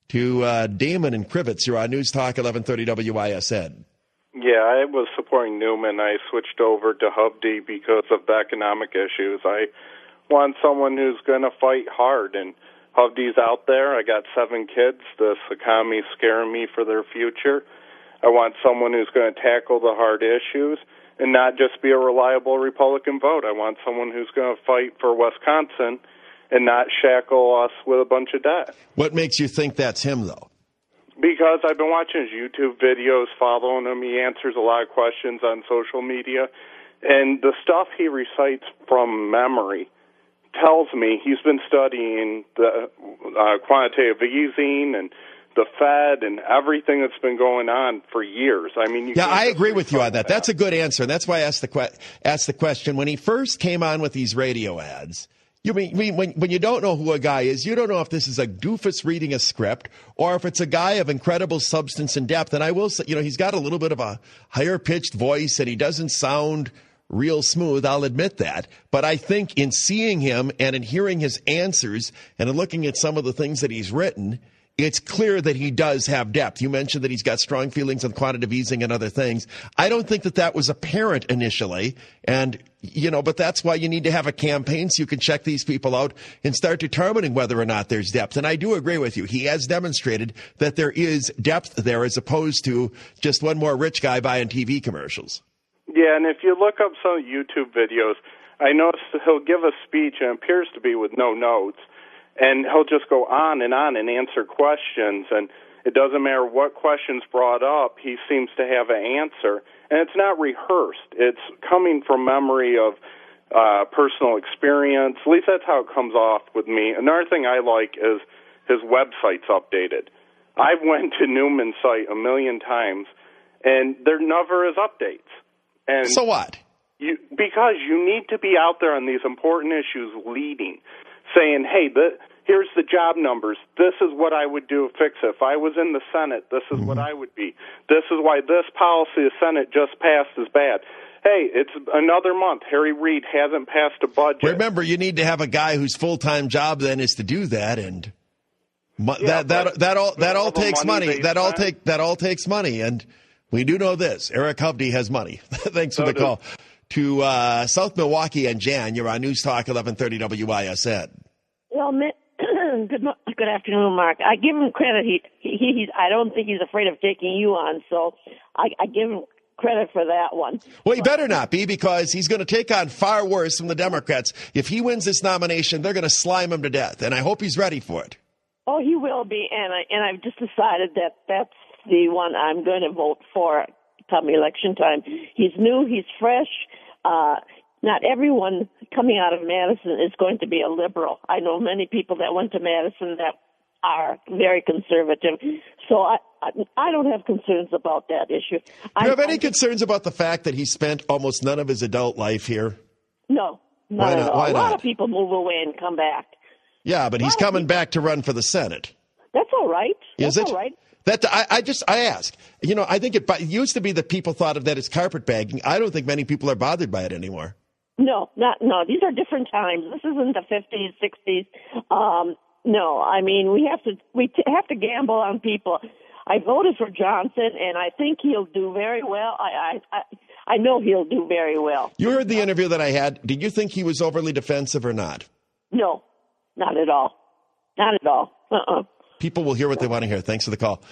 to Damon and Crivets. You're on News Talk 1130 WISN. Yeah, I was supporting Newman. I switched over to Hovde because of the economic issues. I want someone who's going to fight hard, and Hovde's out there. I got 7 kids. This economy's scaring me for their future. I want someone who's going to tackle the hard issues and not just be a reliable Republican vote. I want someone who's going to fight for Wisconsin and not shackle us with a bunch of debt. What makes you think that's him, though? Because I've been watching his YouTube videos, following him. He answers a lot of questions on social media. And the stuff he recites from memory tells me he's been studying the quantitative easing and the Fed and everything that's been going on for years. I mean, I agree with you on that. That's a good answer. And that's why I asked the question. When he first came on with these radio ads, when you don't know who a guy is, you don't know if this is a doofus reading a script or if it's a guy of incredible substance and depth. And I will say, he's got a little bit of a higher-pitched voice, and he doesn't sound real smooth. I'll admit that. But I think in seeing him and in hearing his answers and in looking at some of the things that he's written, it's clear that he does have depth. You mentioned that he's got strong feelings on quantitative easing and other things. I don't think that was apparent initially. And, but that's why you need to have a campaign so you can check these people out and start determining whether or not there's depth. And I do agree with you. He has demonstrated that there is depth there as opposed to just one more rich guy buying TV commercials. Yeah, and if you look up some YouTube videos, I noticed that he'll give a speech and it appears to be with no notes. And he'll just go on and answer questions, and it doesn't matter what question's brought up, he seems to have an answer. And it's not rehearsed. It's coming from memory of personal experience. At least that's how it comes off with me. Another thing I like is his website's updated. I've went to Newman's site 1 million times, and there never is updates. And so what? Because you need to be out there on these important issues leading, saying, hey, here's the job numbers. This is what I would do to fix it. If I was in the Senate, this is what I would be. This is why this policy the Senate just passed is bad. Hey, it's another month. Harry Reid hasn't passed a budget. Remember, you need to have a guy whose full-time job then is to do that, and that all takes money. That all takes money, and we do know this. Eric Hovde has money. Thanks for the call. To South Milwaukee and Jan, you're on News Talk 1130 WISN. Well, good afternoon, Mark. I give him credit. I don't think he's afraid of taking you on, so I give him credit for that one. Well, he better not be, because he's going to take on far worse from the Democrats. If he wins this nomination, they're going to slime him to death, and I hope he's ready for it. Oh, he will be, and I've just decided that that's the one I'm going to vote for come election time. He's new, he's fresh. Not everyone coming out of Madison is going to be a liberal. I know many people that went to Madison that are very conservative. So I don't have concerns about that issue. Do you have any concerns about the fact that he spent almost none of his adult life here? No, not at all. Why a lot not? of people move away and come back. Yeah, but he's coming back to run for the Senate. That's all right. Is it? All right. I ask. I think it used to be that people thought of that as carpetbagging. I don't think many people are bothered by it anymore. No. These are different times. This isn't the 50s, 60s. No, I mean we have to gamble on people. I voted for Johnson, and I think he'll do very well. I know he'll do very well. You heard the interview that I had. Did you think he was overly defensive or not? No, not at all. Not at all. People will hear what they want to hear. Thanks for the call.